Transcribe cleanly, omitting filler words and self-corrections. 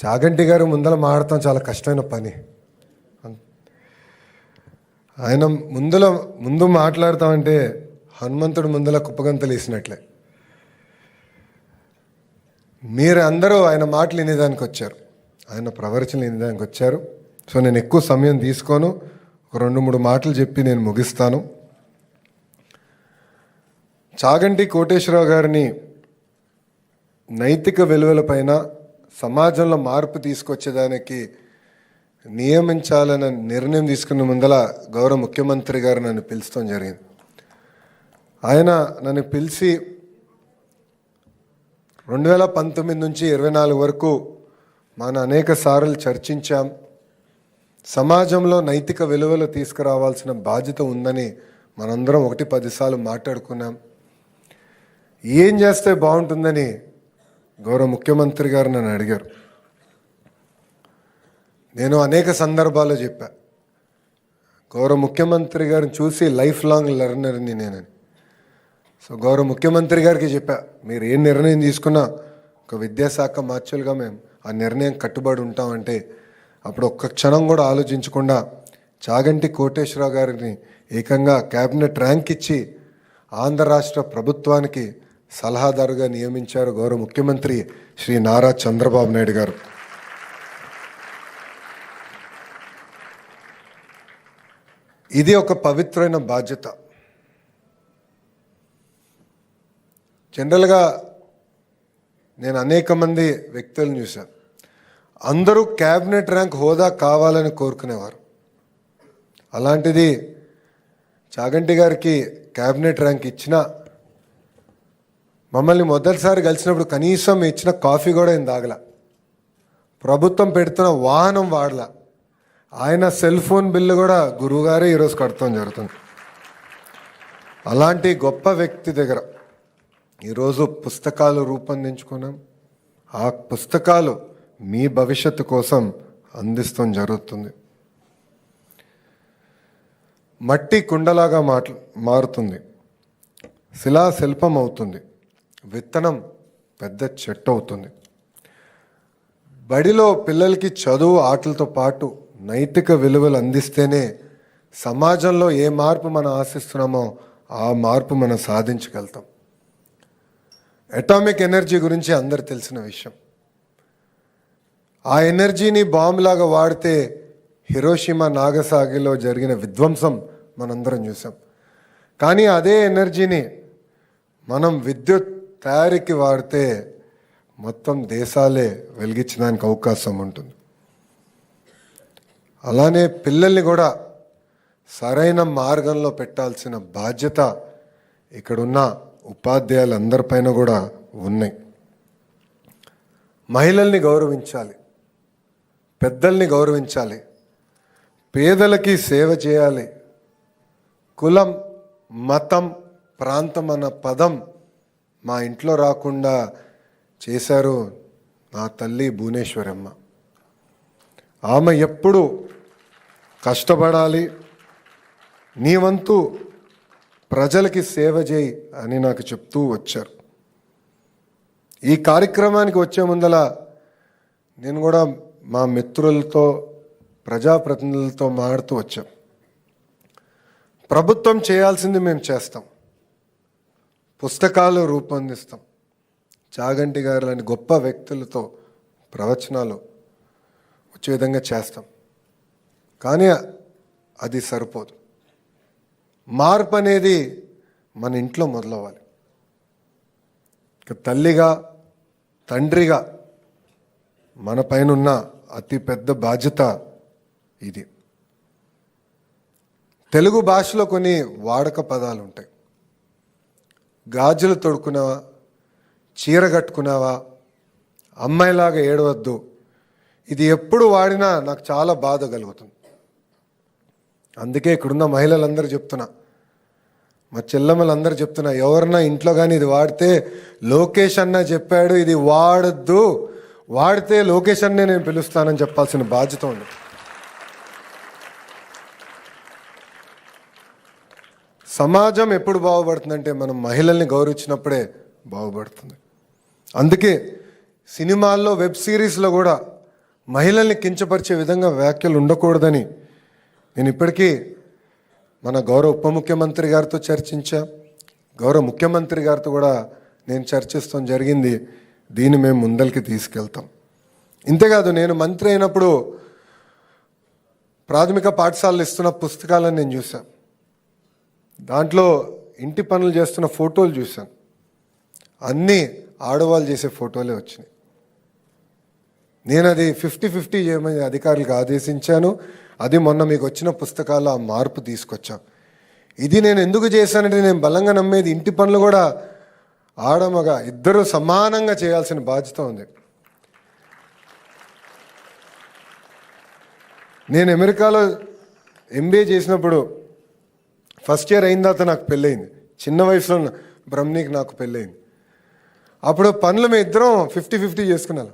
చాగంటి గారు ముందర మాడటం చాలా కష్టమైన పని. ఆయన ముందు మాట్లాడతామంటే హనుమంతుడు ముందర కుప్పగంతలు వేసినట్లే. మీరు అందరూ ఆయన మాటలు వినేదానికి వచ్చారు, ఆయన ప్రవచనలు వినేదానికి వచ్చారు. సో నేను ఎక్కువ సమయం తీసుకోను, ఒక 2-3 మాటలు చెప్పి నేను ముగిస్తాను. చాగంటి కోటేశ్వరరావు గారిని నైతిక విలువలపైన సమాజంలో మార్పు తీసుకొచ్చేదానికి నియమించాలన్న నిర్ణయం తీసుకున్న ముందల గౌరవ ముఖ్యమంత్రి గారు నన్ను పిలుస్తాం జరిగింది. ఆయన నన్ను పిలిచి 2019 నుంచి 24 వరకు మన అనేక సార్లు చర్చించాం. సమాజంలో నైతిక విలువలు తీసుకురావాల్సిన బాధ్యత ఉందని మనందరం 1-10 సార్లు మాట్లాడుకున్నాం. ఏం చేస్తే బాగుంటుందని గౌరవ ముఖ్యమంత్రి గారు నన్ను అడిగారు. నేను అనేక సందర్భాల్లో చెప్పా, గౌరవ ముఖ్యమంత్రి గారిని చూసి లైఫ్ లాంగ్ లెర్నర్ని నేనని. సో గౌరవ ముఖ్యమంత్రి గారికి చెప్పా, మీరు ఏ నిర్ణయం తీసుకున్నా ఒక విద్యాశాఖ మార్చులుగా మేము ఆ నిర్ణయం కట్టుబడి ఉంటామంటే అప్పుడు ఒక్క క్షణం కూడా ఆలోచించకుండా చాగంటి కోటేశ్వరరావు గారిని ఏకంగా క్యాబినెట్ ర్యాంక్ ఇచ్చి ఆంధ్ర రాష్ట్ర ప్రభుత్వానికి సలహాదారుగా నియమించారు గౌరవ ముఖ్యమంత్రి శ్రీ నారా చంద్రబాబు నాయుడు గారు. ఇది ఒక పవిత్రమైన బాధ్యత. జనరల్గా నేను అనేక మంది వ్యక్తులను చూశాను, అందరూ క్యాబినెట్ ర్యాంక్ హోదా కావాలని కోరుకునేవారు. అలాంటిది చాగంటి గారికి క్యాబినెట్ ర్యాంక్ ఇచ్చిన మమ్మల్ని మొదటిసారి కలిసినప్పుడు కనీసం ఇచ్చిన కాఫీ కూడా ఏం తాగల, ప్రభుత్వం పెడుతున్న వాహనం వాడలా, ఆయన సెల్ ఫోన్ బిల్లు కూడా గురువుగారే ఈరోజు కడతాం జరుగుతుంది. అలాంటి గొప్ప వ్యక్తి దగ్గర ఈరోజు పుస్తకాలు రూపొందించుకున్నాం. ఆ పుస్తకాలు మీ భవిష్యత్తు కోసం అందిస్తాం జరుగుతుంది. మట్టి కుండలాగా మారుతుంది, శిలా శిల్పం అవుతుంది, విత్తనం పెద్ద చెట్టు అవుతుంది. బడిలో పిల్లలకి చదువు ఆటలతో పాటు నైతిక విలువలు అందిస్తేనే సమాజంలో ఏ మార్పు మనం ఆశిస్తున్నామో ఆ మార్పు మనం సాధించగలుగుతాం. అటామిక్ ఎనర్జీ గురించి అందరు తెలిసిన విషయం. ఆ ఎనర్జీని బాంబులాగా వాడితే హిరోషిమా నాగసాగిలో జరిగిన విధ్వంసం మనందరం చూసాం. కానీ అదే ఎనర్జీని మనం విద్యుత్ తయారీకి వాడితే మొత్తం దేశాలే వెలిగించడానికి అవకాశం ఉంటుంది. అలానే పిల్లల్ని కూడా సరైన మార్గంలో పెట్టాల్సిన బాధ్యత ఇక్కడున్న ఉపాధ్యాయులందరిపైన కూడా ఉన్నాయి. మహిళల్ని గౌరవించాలి, పెద్దల్ని గౌరవించాలి, పేదలకి సేవ చేయాలి. కులం, మతం, ప్రాంతం అన్న పదం మా ఇంట్లో రాకుండా చేశారు నా తల్లి భువనేశ్వరమ్మ. ఆమె ఎప్పుడు కష్టపడాలి, నీ వంతు ప్రజలకి సేవ చేయి అని నాకు చెప్తూ వచ్చారు. ఈ కార్యక్రమానికి వచ్చే ముందల నేను కూడా మా మిత్రులతో ప్రజాప్రతినిధులతో మాట్లాడుతూ వచ్చాం. ప్రభుత్వం చేయాల్సింది మేము చేస్తాం, పుస్తకాలు రూపొందిస్తాం, చాగంటి గారు లాంటి గొప్ప వ్యక్తులతో ప్రవచనాలు వచ్చే విధంగా చేస్తాం. కానీ అది సరిపోదు. మార్పు అనేది మన ఇంట్లో మొదలవ్వాలి. తల్లిగా, తండ్రిగా మన పైన ఉన్న అతి పెద్ద బాధ్యత ఇది. తెలుగు భాషలో కొన్ని వాడక పదాలు ఉంటాయి. గాజులు తొడుక్కున్నావా, చీర కట్టుకున్నావా, అమ్మాయిలాగా ఏడవద్దు. ఇది ఎప్పుడు వాడినా నాకు చాలా బాధ కలుగుతుంది. అందుకే ఇక్కడున్న మహిళలందరూ చెప్తున్నా, మా చెల్లెమ్మలందరూ చెప్తున్నా, ఎవరన్నా ఇంట్లో కానీ ఇది వాడితే లోకేష్ అన్న చెప్పాడు ఇది వాడద్దు, వాడితే లోకేష్ అన్నే నేను పిలుస్తానని చెప్పాల్సిన బాధ్యత ఉంది. సమాజం ఎప్పుడు బాగుపడుతుందంటే మనం మహిళల్ని గౌరవించినప్పుడే బాగుపడుతుంది. అందుకే సినిమాల్లో, వెబ్ సిరీస్లో కూడా మహిళల్ని కించపరిచే విధంగా వ్యాఖ్యలు ఉండకూడదని నేను ఇప్పటికీ మన గౌరవ ఉప ముఖ్యమంత్రి గారితో చర్చించా, గౌరవ ముఖ్యమంత్రి గారితో కూడా నేను చర్చిస్తాం జరిగింది. దీన్ని మేము ముందరికి తీసుకెళ్తాం. ఇంతేకాదు, నేను మంత్రి అయినప్పుడు ప్రాథమిక పాఠశాలలు ఇస్తున్న పుస్తకాలను నేను చూశాను. దాంట్లో ఇంటి పనులు చేస్తున్న ఫోటోలు చూశాను. అన్నీ ఆడవాళ్ళు చేసే ఫోటోలే వచ్చినాయి. నేను అది 50-50 చేయమని అధికారులకు ఆదేశించాను. అది మొన్న మీకు వచ్చిన పుస్తకాల్లో ఆ మార్పు తీసుకొచ్చాం. ఇది నేను ఎందుకు చేశానంటే, నేను బలంగా నమ్మేది ఇంటి పనులు కూడా ఆడమగ ఇద్దరు సమానంగా చేయాల్సిన బాధ్యత ఉంది. నేను అమెరికాలో MBA చేసినప్పుడు ఫస్ట్ ఇయర్ అయిన తర్వాత నాకు పెళ్ళయింది. చిన్న వయసులో బ్రహ్మణికి నాకు పెళ్ళయింది. అప్పుడు పనులు మేము ఇద్దరం 50-50 చేసుకున్నాం.